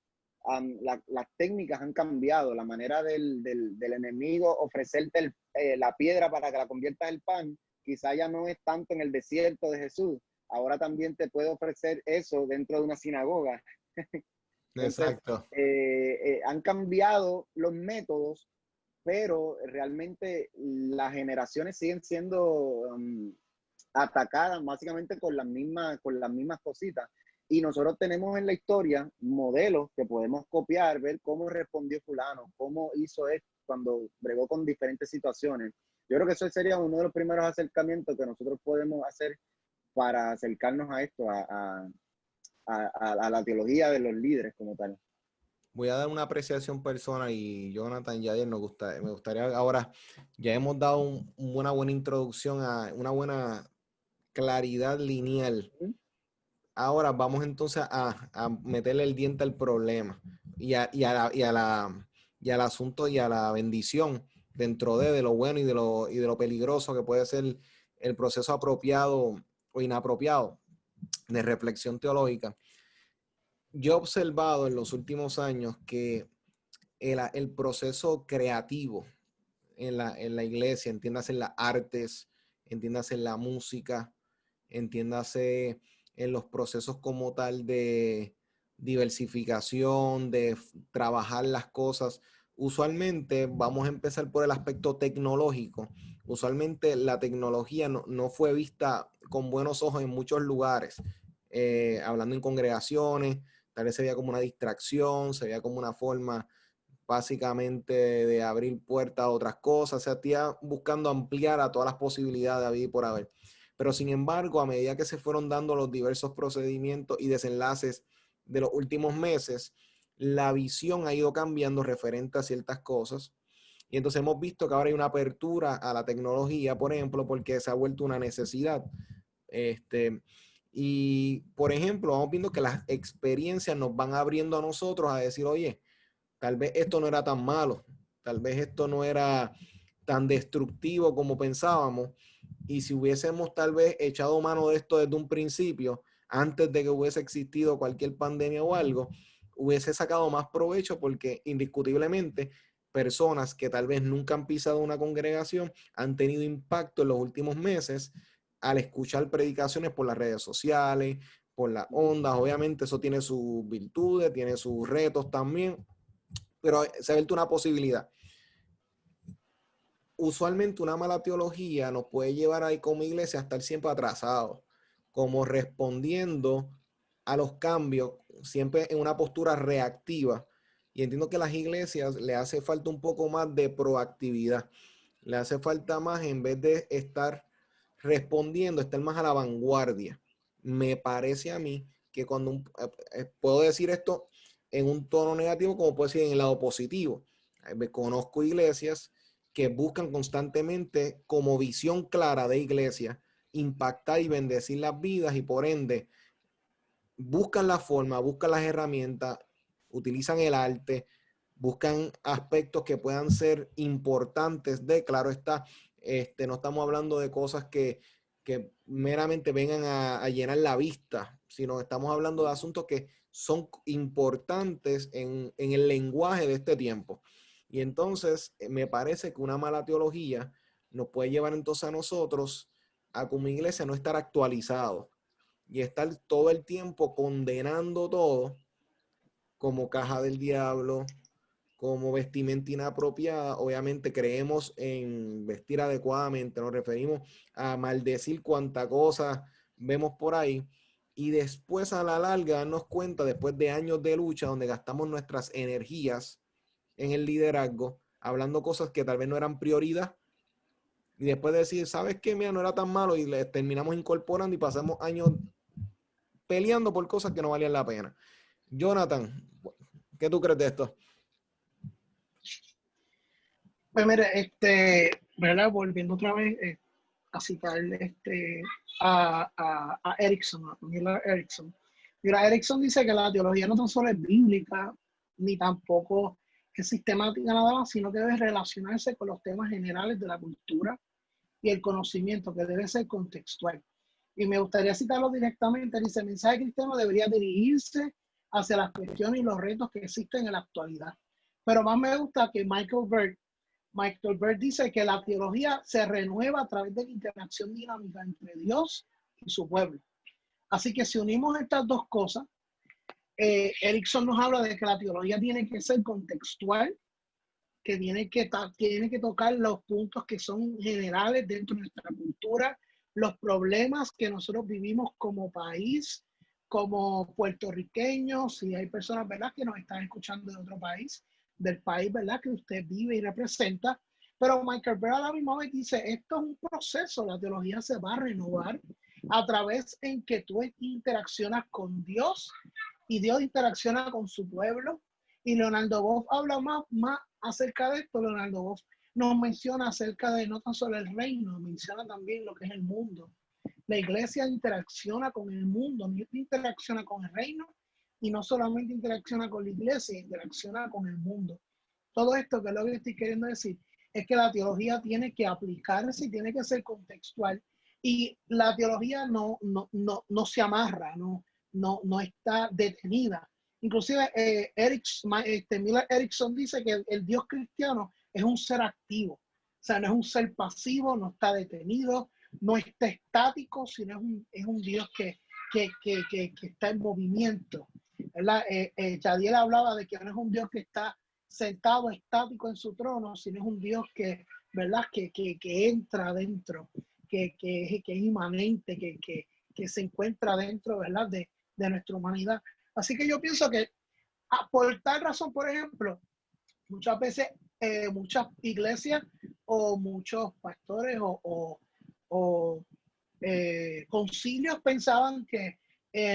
[SPEAKER 4] las técnicas han cambiado, la manera del enemigo ofrecerte la piedra para que la conviertas en pan, quizá ya no es tanto en el desierto de Jesús, ahora también te puede ofrecer eso dentro de una sinagoga. Entonces,
[SPEAKER 2] Exacto.
[SPEAKER 4] han cambiado los métodos, pero realmente las generaciones siguen siendo atacadas básicamente con las mismas cositas. Y nosotros tenemos en la historia modelos que podemos copiar, ver cómo respondió fulano, cómo hizo esto cuando bregó con diferentes situaciones. Yo creo que eso sería uno de los primeros acercamientos que nosotros podemos hacer para acercarnos a esto, a la teología de los líderes como tal.
[SPEAKER 2] Voy a dar una apreciación personal y Jonathan Yadier me gustaría ahora, ya hemos dado una buena introducción a una buena claridad lineal. Ahora vamos entonces a meterle el diente al problema y al asunto y a la bendición dentro de lo bueno y de lo peligroso que puede ser el proceso apropiado o inapropiado de reflexión teológica. Yo he observado en los últimos años que el proceso creativo en la iglesia, entiéndase en las artes, entiéndase en la música, entiéndase en los procesos como tal de diversificación, de trabajar las cosas. Usualmente, vamos a empezar por el aspecto tecnológico. Usualmente la tecnología no fue vista con buenos ojos en muchos lugares. Hablando en congregaciones, tal vez se veía como una distracción, se veía como una forma básicamente de abrir puertas a otras cosas, se estaba buscando ampliar a todas las posibilidades de haber y por haber. Pero sin embargo, a medida que se fueron dando los diversos procedimientos y desenlaces de los últimos meses, la visión ha ido cambiando referente a ciertas cosas. Y entonces hemos visto que ahora hay una apertura a la tecnología, por ejemplo, porque se ha vuelto una necesidad. Y, por ejemplo, vamos viendo que las experiencias nos van abriendo a nosotros a decir, oye, tal vez esto no era tan malo, tal vez esto no era tan destructivo como pensábamos. Y si hubiésemos tal vez echado mano de esto desde un principio, antes de que hubiese existido cualquier pandemia o algo, hubiese sacado más provecho porque indiscutiblemente personas que tal vez nunca han pisado una congregación han tenido impacto en los últimos meses al escuchar predicaciones por las redes sociales, por las ondas. Obviamente eso tiene sus virtudes, tiene sus retos también, pero se ha vuelto una posibilidad. Usualmente una mala teología nos puede llevar ahí como iglesia a estar siempre atrasados, como respondiendo a los cambios, siempre en una postura reactiva. Y entiendo que a las iglesias le hace falta un poco más de proactividad. Le hace falta más, en vez de estar respondiendo, estar más a la vanguardia. Me parece a mí que cuando puedo decir esto en un tono negativo, como puedo decir en el lado positivo. Conozco iglesias que buscan constantemente como visión clara de iglesia impactar y bendecir las vidas y por ende buscan la forma, buscan las herramientas, utilizan el arte, buscan aspectos que puedan ser importantes de, claro está, no estamos hablando de cosas que meramente vengan a llenar la vista, sino estamos hablando de asuntos que son importantes en el lenguaje de este tiempo. Y entonces me parece que una mala teología nos puede llevar entonces a nosotros a como iglesia no estar actualizados y estar todo el tiempo condenando todo como caja del diablo, como vestimenta inapropiada. Obviamente creemos en vestir adecuadamente, nos referimos a maldecir cuanta cosa vemos por ahí y después a la larga darnos cuenta, después de años de lucha donde gastamos nuestras energías en el liderazgo, hablando cosas que tal vez no eran prioridad, y después de decir, ¿sabes qué? Mira, no era tan malo y le terminamos incorporando y pasamos años peleando por cosas que no valían la pena. Jonathan, ¿qué tú crees de esto?
[SPEAKER 3] Pues mira, ¿verdad? Volviendo otra vez a citar a Erickson, a Miller Erickson, Mira, Erickson dice que la teología no tan solo es bíblica, ni tampoco es sistemática nada más, sino que debe relacionarse con los temas generales de la cultura y el conocimiento, que debe ser contextual. Y me gustaría citarlo directamente. Dice: el mensaje cristiano debería dirigirse hacia las cuestiones y los retos que existen en la actualidad. Pero más me gusta que Michael Bird dice que la teología se renueva a través de la interacción dinámica entre Dios y su pueblo. Así que si unimos estas dos cosas, Erickson nos habla de que la teología tiene que ser contextual, que tiene que tocar los puntos que son generales dentro de nuestra cultura, los problemas que nosotros vivimos como país, como puertorriqueños, si hay personas, ¿verdad?, que nos están escuchando de otro país, del país, ¿verdad?, que usted vive y representa. Pero Michael Bird a la misma vez dice: esto es un proceso, la teología se va a renovar a través en que tú interaccionas con Dios y Dios interacciona con su pueblo. Y Leonardo Boff habla más acerca de esto. Leonardo Boff nos menciona acerca de no tan solo el reino, menciona también lo que es el mundo. La iglesia interacciona con el mundo, interacciona con el reino, y no solamente interacciona con la iglesia, interacciona con el mundo. Todo esto, que es lo que estoy queriendo decir, es que la teología tiene que aplicarse y tiene que ser contextual. Y la teología no se amarra, no está detenida. Inclusive Miller Erickson dice que el Dios cristiano es un ser activo. O sea, no es un ser pasivo, no está detenido, no está estático, sino es un Dios que está en movimiento. Yadiel hablaba de que no es un Dios que está sentado estático en su trono, sino es un Dios que, ¿verdad?, que entra adentro, que es inmanente, que se encuentra dentro, ¿verdad?, de nuestra humanidad. Así que yo pienso que, por tal razón, por ejemplo, muchas veces muchas iglesias o muchos pastores o concilios pensaban que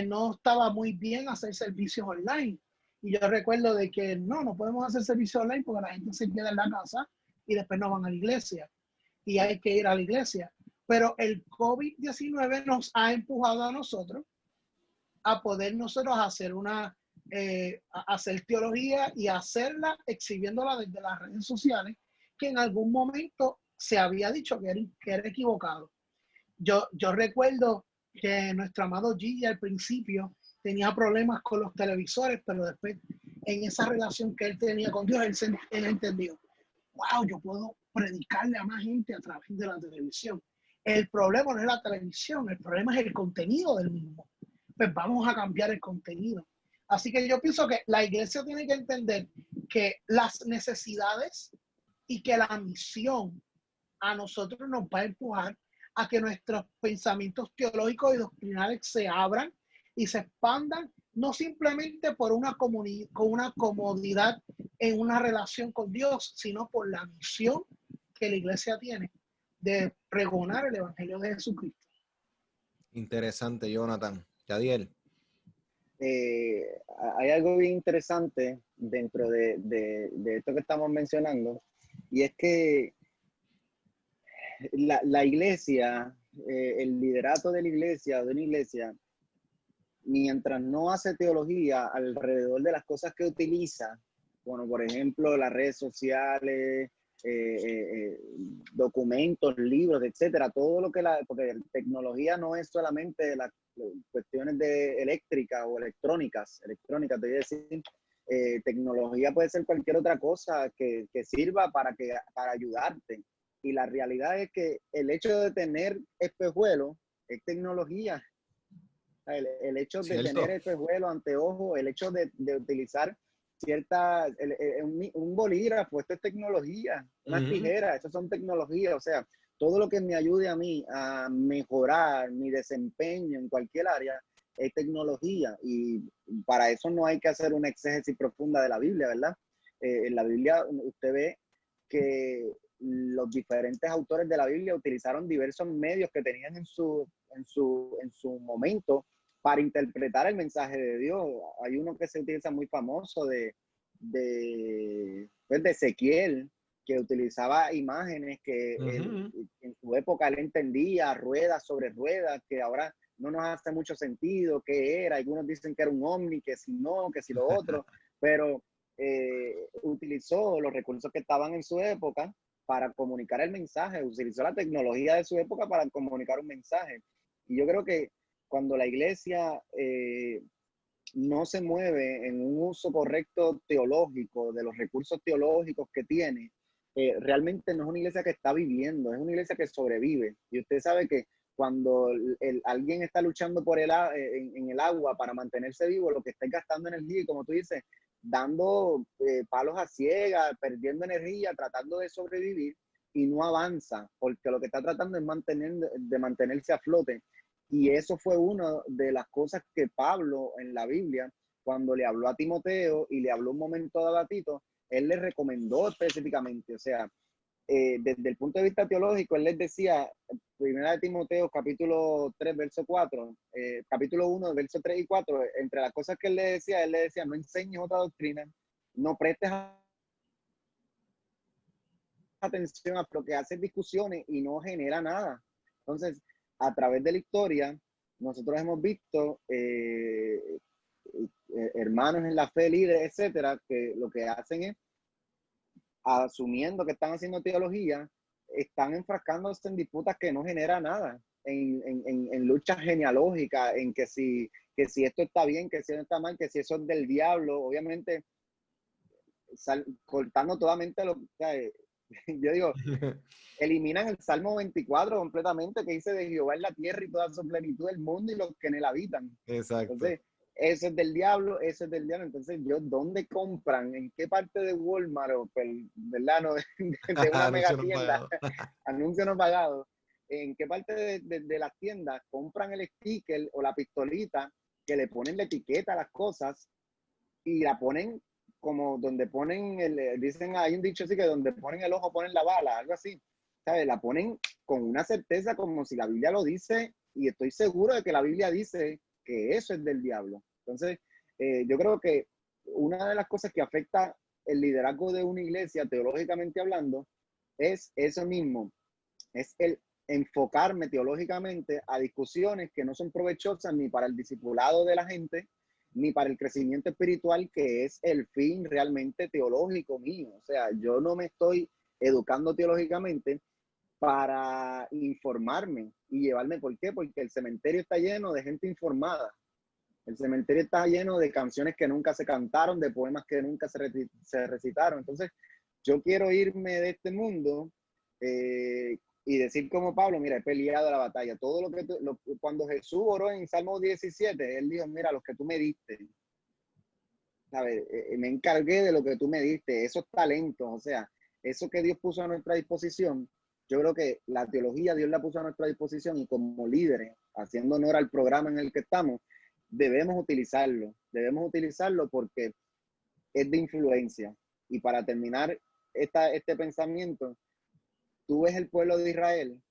[SPEAKER 3] no estaba muy bien hacer servicios online. Y yo recuerdo de que no podemos hacer servicios online porque la gente se queda en la casa y después no van a la iglesia. Y hay que ir a la iglesia. Pero el COVID-19 nos ha empujado a nosotros a poder nosotros hacer hacer teología y hacerla exhibiéndola desde las redes sociales, que en algún momento se había dicho que era equivocado. Yo recuerdo que nuestro amado Gigi al principio tenía problemas con los televisores, pero después, en esa relación que él tenía con Dios, él entendió: wow, yo puedo predicarle a más gente a través de la televisión. El problema no es la televisión, el problema es el contenido del mismo. Pues vamos a cambiar el contenido. Así que yo pienso que la iglesia tiene que entender que las necesidades y que la misión a nosotros nos va a empujar a que nuestros pensamientos teológicos y doctrinales se abran y se expandan, no simplemente por con una comodidad en una relación con Dios, sino por la misión que la iglesia tiene de pregonar el evangelio de Jesucristo.
[SPEAKER 2] Interesante, Jonathan. Yadiel.
[SPEAKER 4] Hay algo bien interesante dentro de esto que estamos mencionando, y es que la iglesia, el liderato de la iglesia o de una iglesia, mientras no hace teología alrededor de las cosas que utiliza, bueno, por ejemplo, las redes sociales, documentos, libros, etcétera, todo lo que porque la tecnología no es solamente las cuestiones de eléctrica o electrónica, te voy a decir, tecnología puede ser cualquier otra cosa que sirva para ayudarte. Y la realidad es que el hecho de tener espejuelos es tecnología. El hecho de tener espejuelos, anteojos, el hecho de utilizar un bolígrafo, esto es tecnología, unas tijeras, eso son tecnologías. O sea, todo lo que me ayude a mí a mejorar mi desempeño en cualquier área es tecnología, y para eso no hay que hacer una exégesis profunda de la Biblia, ¿verdad? En la Biblia usted ve que los diferentes autores de la Biblia utilizaron diversos medios que tenían en su momento para interpretar el mensaje de Dios. Hay uno que se utiliza muy famoso de Ezequiel, que utilizaba imágenes que en su época él entendía, ruedas sobre ruedas, que ahora no nos hace mucho sentido qué era. Algunos dicen que era un ovni, que si no, que si lo otro, pero utilizó los recursos que estaban en su época para comunicar el mensaje, utilizó la tecnología de su época para comunicar un mensaje. Y yo creo que cuando la iglesia no se mueve en un uso correcto teológico, de los recursos teológicos que tiene, realmente no es una iglesia que está viviendo, es una iglesia que sobrevive. Y usted sabe que cuando alguien está luchando por en el agua para mantenerse vivo, lo que está gastando energía, y como tú dices, dando palos a ciegas, perdiendo energía, tratando de sobrevivir, y no avanza, porque lo que está tratando es de mantenerse a flote. Y eso fue una de las cosas que Pablo en la Biblia, cuando le habló a Timoteo y le habló un momento dado a Tito, él le recomendó específicamente. O sea, desde el punto de vista teológico, él les decía, primera de Timoteo, capítulo 3, verso 4, capítulo 1, verso 3 y 4, entre las cosas que él le decía, no enseñes otra doctrina, no prestes atención a lo que hace discusiones y no genera nada. Entonces, a través de la historia, nosotros hemos visto hermanos en la fe, líderes, etcétera, que lo que hacen es, asumiendo que están haciendo teología, están enfrascándose en disputas que no generan nada, en luchas genealógicas, en que si esto está bien, que si esto está mal, que si eso es del diablo, obviamente, cortando totalmente yo digo, eliminan el Salmo 24 completamente, que dice de Jehová en la tierra y toda su plenitud del mundo y los que en él habitan.
[SPEAKER 2] Exacto.
[SPEAKER 4] Entonces, eso es del diablo, eso es del diablo. Entonces, ¿dónde compran? ¿En qué parte de Walmart o, verdad, no, de una mega tienda? Anuncio no pagado. ¿En qué parte de las tiendas compran el sticker o la pistolita que le ponen la etiqueta a las cosas y la ponen como donde ponen, dicen, hay un dicho así que donde ponen el ojo ponen la bala, algo así, ¿sabes? La ponen con una certeza como si la Biblia lo dice, y estoy seguro de que la Biblia dice que eso es del diablo. Entonces, yo creo que una de las cosas que afecta el liderazgo de una iglesia, teológicamente hablando, es eso mismo, es el enfocarme teológicamente a discusiones que no son provechosas ni para el discipulado de la gente, ni para el crecimiento espiritual, que es el fin realmente teológico mío. O sea, yo no me estoy educando teológicamente para informarme y llevarme. ¿Por qué? Porque el cementerio está lleno de gente informada. El cementerio está lleno de canciones que nunca se cantaron, de poemas que nunca se recitaron. Entonces, yo quiero irme de este mundo y decir como Pablo, mira, he peleado la batalla. Todo lo que cuando Jesús oró en Salmo 17, él dijo, mira, los que tú me diste, ¿sabes? Me encargué de lo que tú me diste, esos talentos, o sea, eso que Dios puso a nuestra disposición. Yo creo que la teología Dios la puso a nuestra disposición, y como líderes, haciendo honor al programa en el que estamos, debemos utilizarlo porque es de influencia. Y para terminar este pensamiento, tú ves el pueblo de Israel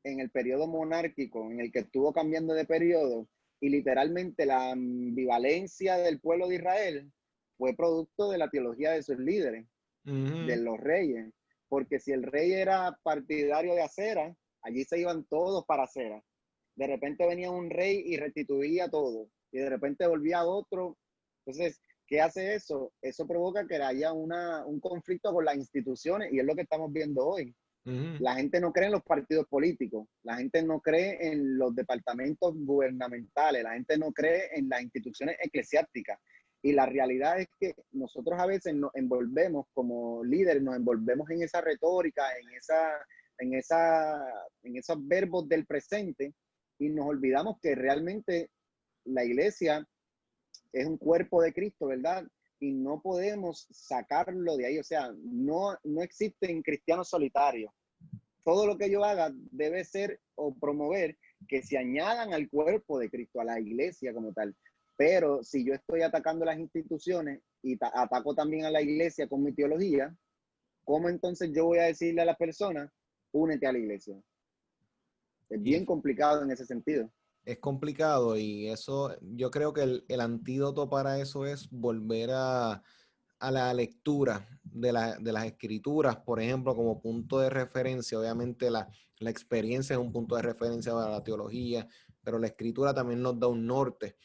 [SPEAKER 4] en el periodo monárquico, en el que estuvo cambiando de periodo, y literalmente la ambivalencia del pueblo de Israel fue producto de la teología de sus líderes, de los reyes. Porque si el rey era partidario de Acera, allí se iban todos para Acera. De repente venía un rey y restituía todo, y de repente volvía otro. Entonces, ¿qué hace eso? Eso provoca que haya un conflicto con las instituciones, y es lo que estamos viendo hoy. La gente no cree en los partidos políticos, la gente no cree en los departamentos gubernamentales, la gente no cree en las instituciones eclesiásticas. Y la realidad es que nosotros a veces nos envolvemos como líderes, nos envolvemos en esa retórica, en esos verbos del presente, y nos olvidamos que realmente la iglesia es un cuerpo de Cristo, ¿verdad? Y no podemos sacarlo de ahí. O sea, no existen cristianos solitarios. Todo lo que yo haga debe ser o promover que se añadan al cuerpo de Cristo, a la iglesia como tal. Pero si yo estoy atacando las instituciones y ataco también a la iglesia con mi teología, ¿cómo entonces yo voy a decirle a las personas, únete a la iglesia? Es bien complicado en ese sentido.
[SPEAKER 2] Es complicado, y eso, yo creo que el antídoto para eso es volver a la lectura, de las escrituras, por ejemplo, como punto de referencia. Obviamente la experiencia es un punto de referencia para la teología, pero la escritura también nos da un norte.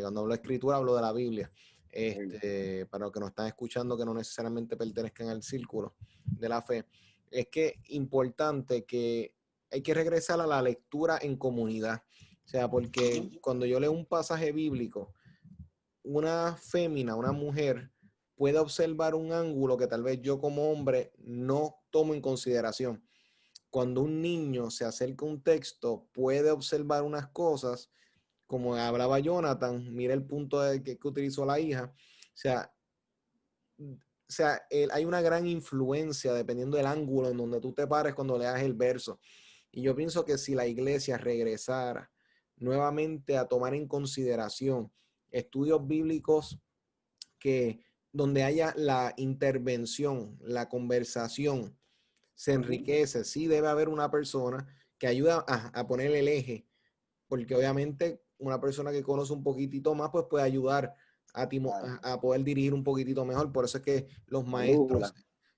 [SPEAKER 2] Cuando hablo de escritura, hablo de la Biblia. Para los que nos están escuchando, que no necesariamente pertenezcan al círculo de la fe, es que es importante que hay que regresar a la lectura en comunidad. O sea, porque cuando yo leo un pasaje bíblico, una fémina, una mujer, puede observar un ángulo que tal vez yo como hombre no tomo en consideración. Cuando un niño se acerca a un texto, puede observar unas cosas, como hablaba Jonathan, mira el punto que utilizó la hija. Hay una gran influencia dependiendo del ángulo en donde tú te pares cuando leas el verso. Y yo pienso que si la iglesia regresara nuevamente a tomar en consideración estudios bíblicos donde haya la intervención, la conversación, se enriquece. Sí debe haber una persona que ayuda a poner el eje, porque obviamente una persona que conoce un poquitito más, pues puede ayudar a poder dirigir un poquitito mejor. Por eso es que los maestros,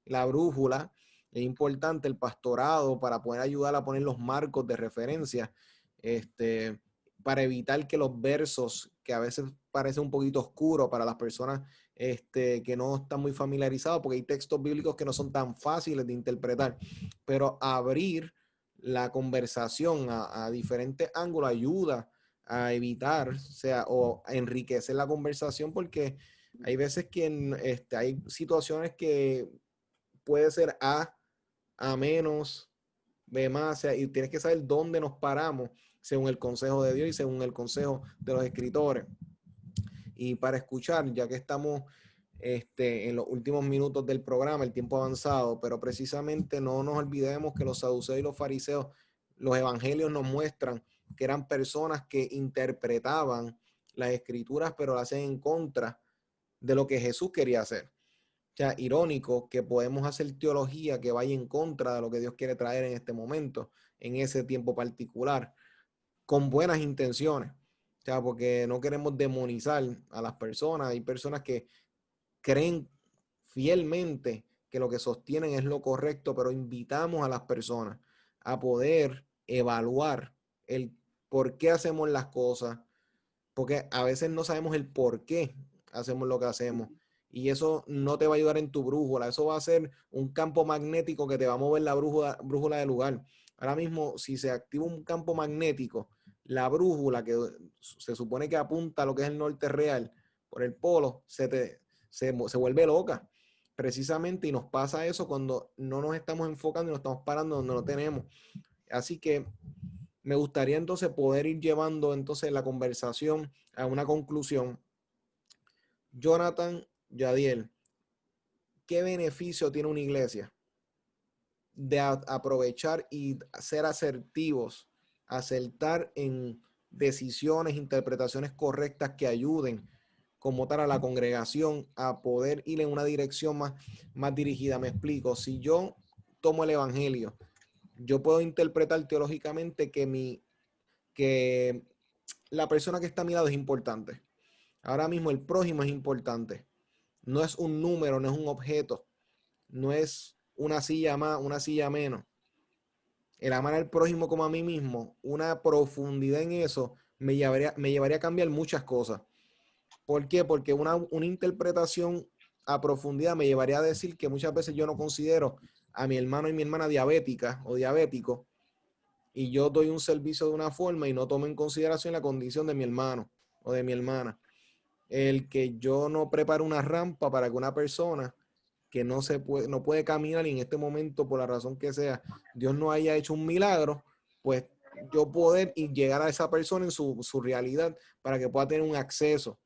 [SPEAKER 2] la brújula, es importante, el pastorado, para poder ayudar a poner los marcos de referencia, para evitar que los versos, que a veces parecen un poquito oscuros para las personas que no están muy familiarizados, porque hay textos bíblicos que no son tan fáciles de interpretar, pero abrir la conversación a diferentes ángulos ayuda a evitar, o a enriquecer la conversación, porque hay veces que hay situaciones que puede ser A menos, B más, y tienes que saber dónde nos paramos según el consejo de Dios y según el consejo de los escritores. Y para escuchar, ya que estamos en los últimos minutos del programa, el tiempo avanzado, pero precisamente no nos olvidemos que los saduceos y los fariseos, los evangelios nos muestran que eran personas que interpretaban las escrituras, pero las hacían en contra de lo que Jesús quería hacer. O sea, irónico que podemos hacer teología que vaya en contra de lo que Dios quiere traer en este momento, en ese tiempo particular, con buenas intenciones. O sea, porque no queremos demonizar a las personas. Hay personas que creen fielmente que lo que sostienen es lo correcto, pero invitamos a las personas a poder evaluar el por qué hacemos las cosas, porque a veces no sabemos el por qué hacemos lo que hacemos. Y eso no te va a ayudar en tu brújula. Eso va a ser un campo magnético que te va a mover la brújula del lugar. Ahora mismo, si se activa un campo magnético, la brújula que se supone que apunta a lo que es el norte real por el polo, se vuelve loca. Precisamente, y nos pasa eso cuando no nos estamos enfocando y nos estamos parando donde no tenemos. Así que me gustaría entonces poder ir llevando entonces la conversación a una conclusión. Jonathan, Yadiel, ¿qué beneficio tiene una iglesia de aprovechar y ser asertivos, acertar en decisiones, interpretaciones correctas que ayuden como tal a la congregación a poder ir en una dirección más dirigida? Me explico. Si yo tomo el evangelio, yo puedo interpretar teológicamente que la persona que está a mi lado es importante. Ahora mismo el prójimo es importante. No es un número, no es un objeto, no es una silla más, una silla menos. El amar al prójimo como a mí mismo, una profundidad en eso me llevaría a cambiar muchas cosas. ¿Por qué? Porque una interpretación a profundidad me llevaría a decir que muchas veces yo no considero a mi hermano y mi hermana diabética o diabético, y yo doy un servicio de una forma y no tomo en consideración la condición de mi hermano o de mi hermana. El que yo no prepare una rampa para que una persona que no puede caminar y en este momento, por la razón que sea, Dios no haya hecho un milagro, pues yo poder y llegar a esa persona en su realidad para que pueda tener un acceso.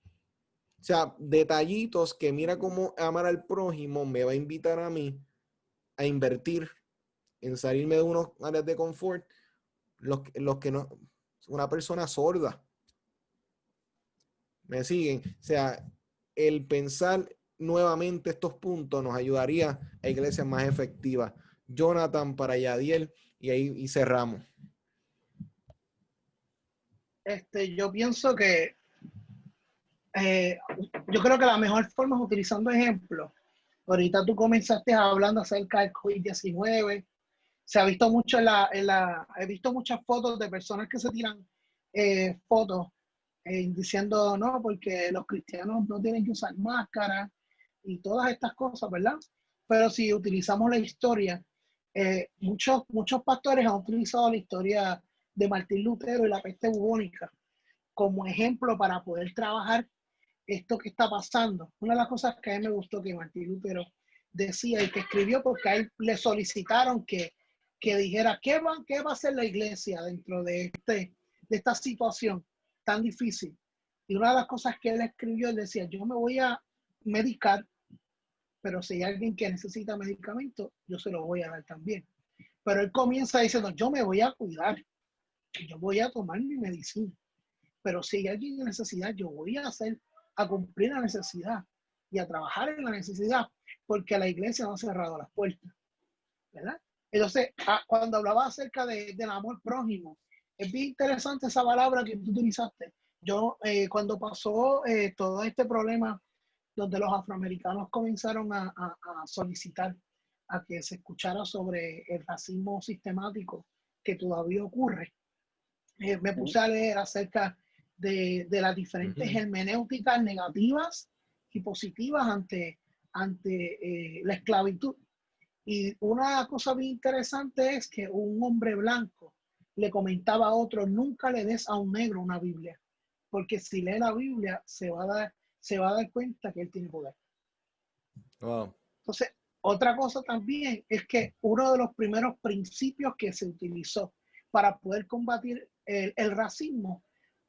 [SPEAKER 2] O sea, detallitos que mira cómo amar al prójimo me va a invitar a mí a invertir en salirme de unos áreas de confort, los que no, una persona sorda. ¿Me siguen? O sea, el pensar nuevamente estos puntos nos ayudaría a iglesias más efectivas. Jonathan, para Yadiel, y ahí cerramos.
[SPEAKER 3] Yo pienso que yo creo que la mejor forma es utilizando ejemplos Ahorita tú comenzaste hablando acerca del COVID-19. Se ha visto mucho he visto muchas fotos de personas que se tiran fotos diciendo, no, porque los cristianos no tienen que usar máscara y todas estas cosas, ¿verdad? Pero si utilizamos la historia, muchos pastores han utilizado la historia de Martín Lutero y la peste bubónica como ejemplo para poder trabajar esto que está pasando. Una de las cosas que a mí me gustó que Martín Lutero decía y que escribió, porque a él le solicitaron que dijera qué va a hacer la iglesia dentro de esta situación tan difícil. Y una de las cosas que él escribió, él decía, yo me voy a medicar, pero si hay alguien que necesita medicamento, yo se lo voy a dar también. Pero él comienza diciendo, yo me voy a cuidar, yo voy a tomar mi medicina, pero si hay alguien en necesidad, yo voy a cumplir la necesidad y a trabajar en la necesidad, porque la iglesia no ha cerrado las puertas, ¿verdad? Entonces, cuando hablaba acerca del amor prójimo, es bien interesante esa palabra que tú utilizaste. Yo, cuando pasó todo este problema donde los afroamericanos comenzaron a solicitar a que se escuchara sobre el racismo sistemático que todavía ocurre, me puse a leer acerca de las diferentes hermenéuticas negativas y positivas ante la esclavitud. Y una cosa bien interesante es que un hombre blanco le comentaba a otro, nunca le des a un negro una Biblia, porque si lee la Biblia se va a dar cuenta que él tiene poder.
[SPEAKER 2] Wow.
[SPEAKER 3] Entonces, otra cosa también es que uno de los primeros principios que se utilizó para poder combatir el racismo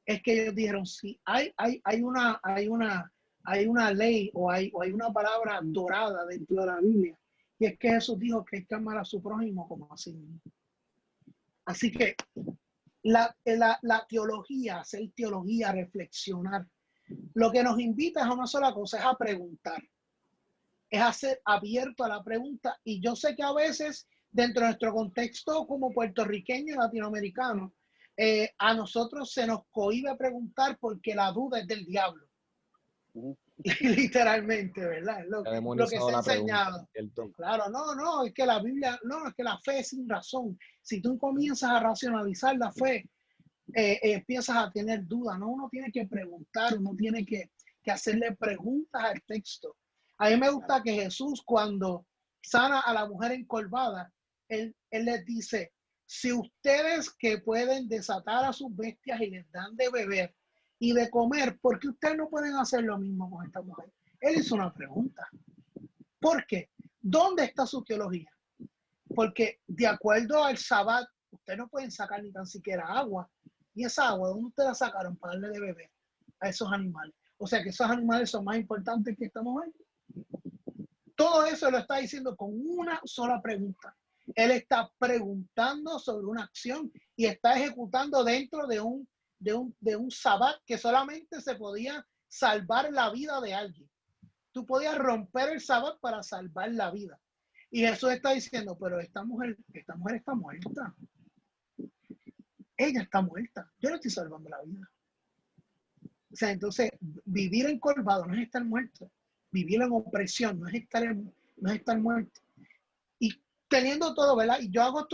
[SPEAKER 3] es que ellos dijeron, si hay una ley o hay una palabra dorada dentro de la Biblia, y es que Jesús dijo que hay que amar a su prójimo como a sí mismo. Así que la teología, hacer teología, reflexionar, lo que nos invita es a una sola cosa, es a preguntar, es a ser abierto a la pregunta. Y yo sé que a veces, dentro de nuestro contexto como puertorriqueño y latinoamericano, a nosotros se nos cohíbe preguntar porque la duda es del diablo. Literalmente, ¿verdad? Lo que se ha enseñado. Claro, no, es que la Biblia, no, es que la fe es sin razón. Si tú comienzas a racionalizar la fe, empiezas a tener dudas, ¿no? Uno tiene que preguntar, uno tiene que hacerle preguntas al texto. A mí me gusta que Jesús, cuando sana a la mujer encorvada, él les dice, si ustedes que pueden desatar a sus bestias y les dan de beber y de comer, ¿por qué ustedes no pueden hacer lo mismo con esta mujer? Él hizo una pregunta. ¿Por qué? ¿Dónde está su teología? Porque de acuerdo al Sabbat, ustedes no pueden sacar ni tan siquiera agua. Y esa agua, ¿dónde ustedes la sacaron para darle de beber a esos animales? O sea que esos animales son más importantes que esta mujer. Todo eso lo está diciendo con una sola pregunta. Él está preguntando sobre una acción y está ejecutando dentro de un sabbat que solamente se podía salvar la vida de alguien. Tú podías romper el sabbat para salvar la vida. Y Jesús está diciendo, pero esta mujer está muerta. Ella está muerta. Yo no estoy salvando la vida. O sea, entonces, vivir encorvado no es estar muerto. Vivir en opresión no es estar muerto. Y teniendo todo, ¿verdad? Y yo hago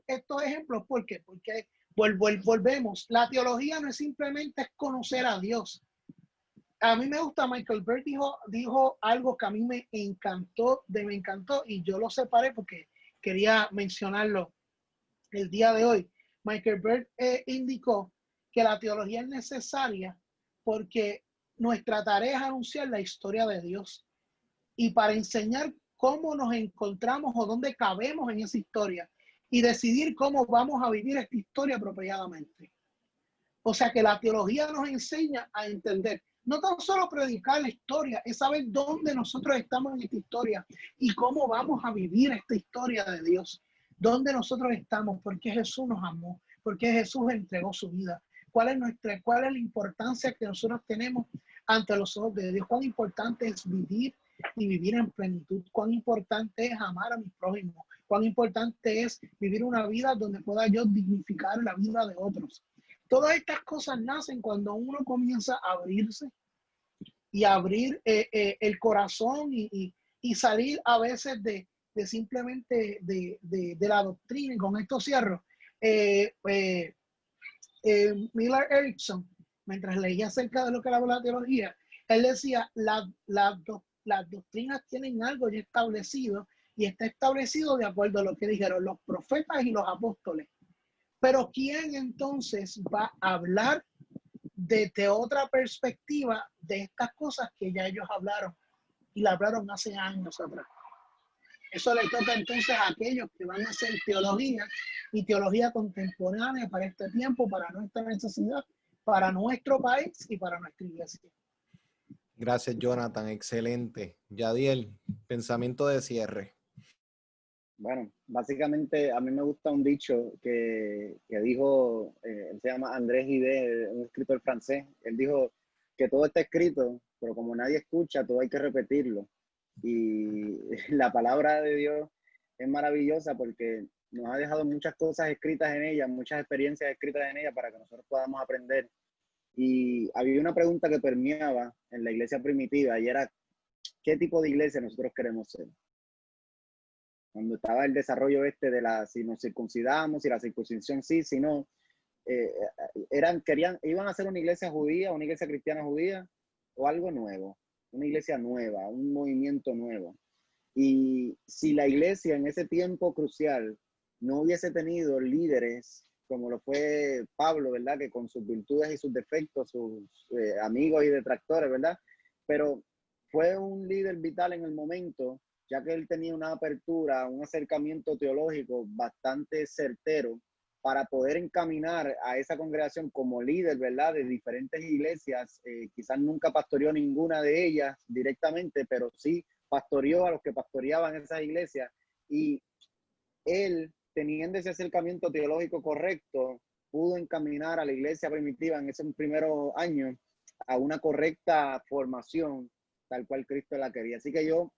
[SPEAKER 3] estos ejemplos, ¿por qué? Porque volvemos. La teología no es simplemente conocer a Dios. A mí me gusta, Michael Bird dijo algo que a mí me encantó y yo lo separé porque quería mencionarlo el día de hoy. Michael Bird indicó que la teología es necesaria porque nuestra tarea es anunciar la historia de Dios y para enseñar cómo nos encontramos o dónde cabemos en esa historia y decidir cómo vamos a vivir esta historia apropiadamente. O sea que la teología nos enseña a entender, no tan solo predicar la historia, es saber dónde nosotros estamos en esta historia y cómo vamos a vivir esta historia de Dios. Dónde nosotros estamos, por qué Jesús nos amó, por qué Jesús entregó su vida, cuál es la importancia que nosotros tenemos ante los ojos de Dios, cuán importante es vivir y vivir en plenitud, cuán importante es amar a mis prójimos, cuán importante es vivir una vida donde pueda yo dignificar la vida de otros. Todas estas cosas nacen cuando uno comienza a abrirse y abrir el corazón y y salir a veces de simplemente de la doctrina. Y con esto cierro. Miller Erickson, mientras leía acerca de lo que era la teología, él decía, las doctrinas tienen algo ya establecido y está establecido de acuerdo a lo que dijeron los profetas y los apóstoles. Pero ¿quién entonces va a hablar desde otra perspectiva de estas cosas que ya ellos hablaron y la hablaron hace años atrás? Eso le toca entonces a aquellos que van a hacer teología y teología contemporánea para este tiempo, para nuestra necesidad, para nuestro país y para nuestra iglesia.
[SPEAKER 2] Gracias, Jonathan. Excelente. Yadiel, pensamiento de cierre.
[SPEAKER 4] Bueno, básicamente a mí me gusta un dicho que dijo, él se llama Andrés Gide, un escritor francés. Él dijo que todo está escrito, pero como nadie escucha, todo hay que repetirlo. Y la palabra de Dios es maravillosa porque nos ha dejado muchas cosas escritas en ella, muchas experiencias escritas en ella para que nosotros podamos aprender. Y había una pregunta que permeaba en la iglesia primitiva y era, ¿qué tipo de iglesia nosotros queremos ser? Cuando estaba el desarrollo de si nos circuncidamos, si la circuncisión sí, si no, iban a ser una iglesia judía, una iglesia cristiana judía o algo nuevo, una iglesia nueva, un movimiento nuevo. Y si la iglesia en ese tiempo crucial no hubiese tenido líderes como lo fue Pablo, ¿verdad? Que con sus virtudes y sus defectos, sus amigos y detractores, ¿verdad? Pero fue un líder vital en el momento, ya que él tenía una apertura, un acercamiento teológico bastante certero para poder encaminar a esa congregación como líder, ¿verdad? De diferentes iglesias. Quizás nunca pastoreó ninguna de ellas directamente, pero sí pastoreó a los que pastoreaban esas iglesias. Y él, teniendo ese acercamiento teológico correcto, pudo encaminar a la iglesia primitiva en esos primeros años a una correcta formación, tal cual Cristo la quería. Así que yo,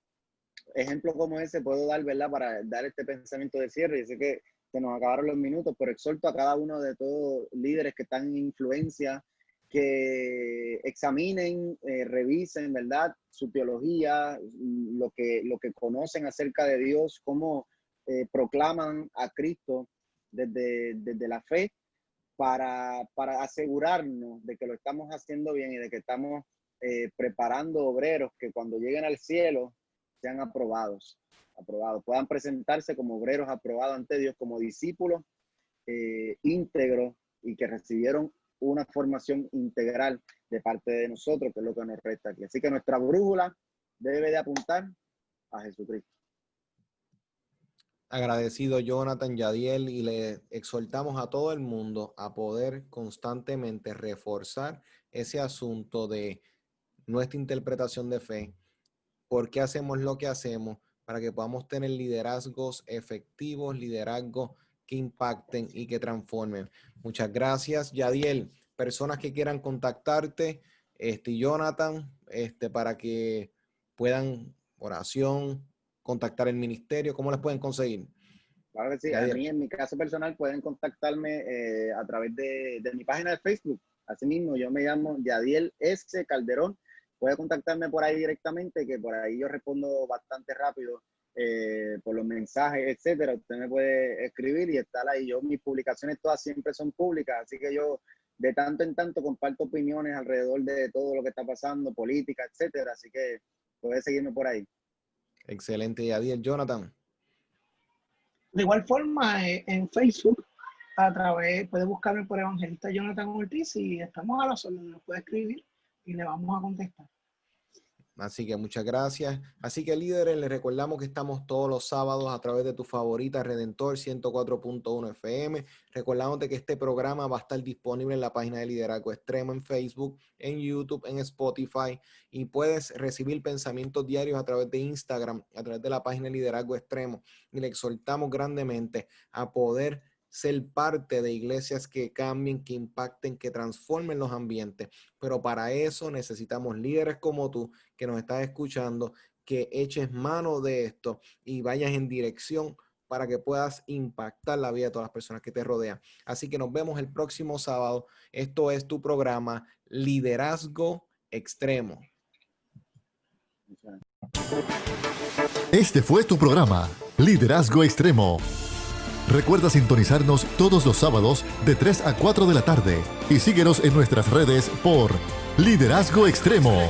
[SPEAKER 4] ejemplo como ese puedo dar, ¿verdad? Para dar este pensamiento de cierre. Y sé que se nos acabaron los minutos, pero exhorto a cada uno de todos líderes que están en influencia, que examinen, revisen, ¿verdad? Su teología, lo que conocen acerca de Dios, cómo proclaman a Cristo desde la fe, para asegurarnos de que lo estamos haciendo bien y de que estamos preparando obreros que cuando lleguen al cielo sean aprobados, puedan presentarse como obreros aprobados ante Dios, como discípulos íntegros y que recibieron una formación integral de parte de nosotros, que es lo que nos resta aquí. Así que nuestra brújula debe de apuntar a Jesucristo.
[SPEAKER 2] Agradecido, Jonathan, Yadiel, y le exhortamos a todo el mundo a poder constantemente reforzar ese asunto de nuestra interpretación de fe, por qué hacemos lo que hacemos, para que podamos tener liderazgos efectivos, liderazgos que impacten y que transformen. Muchas gracias, Yadiel. Personas que quieran contactarte, Jonathan, para que puedan oración, contactar el ministerio, ¿cómo les pueden conseguir?
[SPEAKER 4] Claro que sí, Yadiel. A mí en mi caso personal pueden contactarme a través de mi página de Facebook. Asimismo, yo me llamo Yadiel S. Calderón. Puede contactarme por ahí directamente, que por ahí yo respondo bastante rápido por los mensajes, etcétera. Usted me puede escribir y estar ahí. Mis publicaciones todas siempre son públicas, así que yo de tanto en tanto comparto opiniones alrededor de todo lo que está pasando, política, etcétera. Así que puede seguirme por ahí.
[SPEAKER 2] Excelente, Yadiel. Jonathan.
[SPEAKER 3] De igual forma, en Facebook, puede buscarme por Evangelista Jonathan Ortiz y estamos a la orden, nos puede escribir y le vamos a contestar.
[SPEAKER 2] Así que muchas gracias. Así que, líderes, les recordamos que estamos todos los sábados a través de tu favorita Redentor 104.1 FM. Recordándote que este programa va a estar disponible en la página de Liderazgo Extremo en Facebook, en YouTube, en Spotify, y puedes recibir pensamientos diarios a través de Instagram, a través de la página de Liderazgo Extremo. Y le exhortamos grandemente a poder ser parte de iglesias que cambien, que impacten, que transformen los ambientes. Pero para eso necesitamos líderes como tú, que nos estás escuchando, que eches mano de esto y vayas en dirección para que puedas impactar la vida de todas las personas que te rodean. Así que nos vemos el próximo sábado. Esto es tu programa Liderazgo Extremo.
[SPEAKER 1] Este fue tu programa, Liderazgo Extremo. Recuerda sintonizarnos todos los sábados de 3 a 4 de la tarde y síguenos en nuestras redes por Liderazgo Extremo.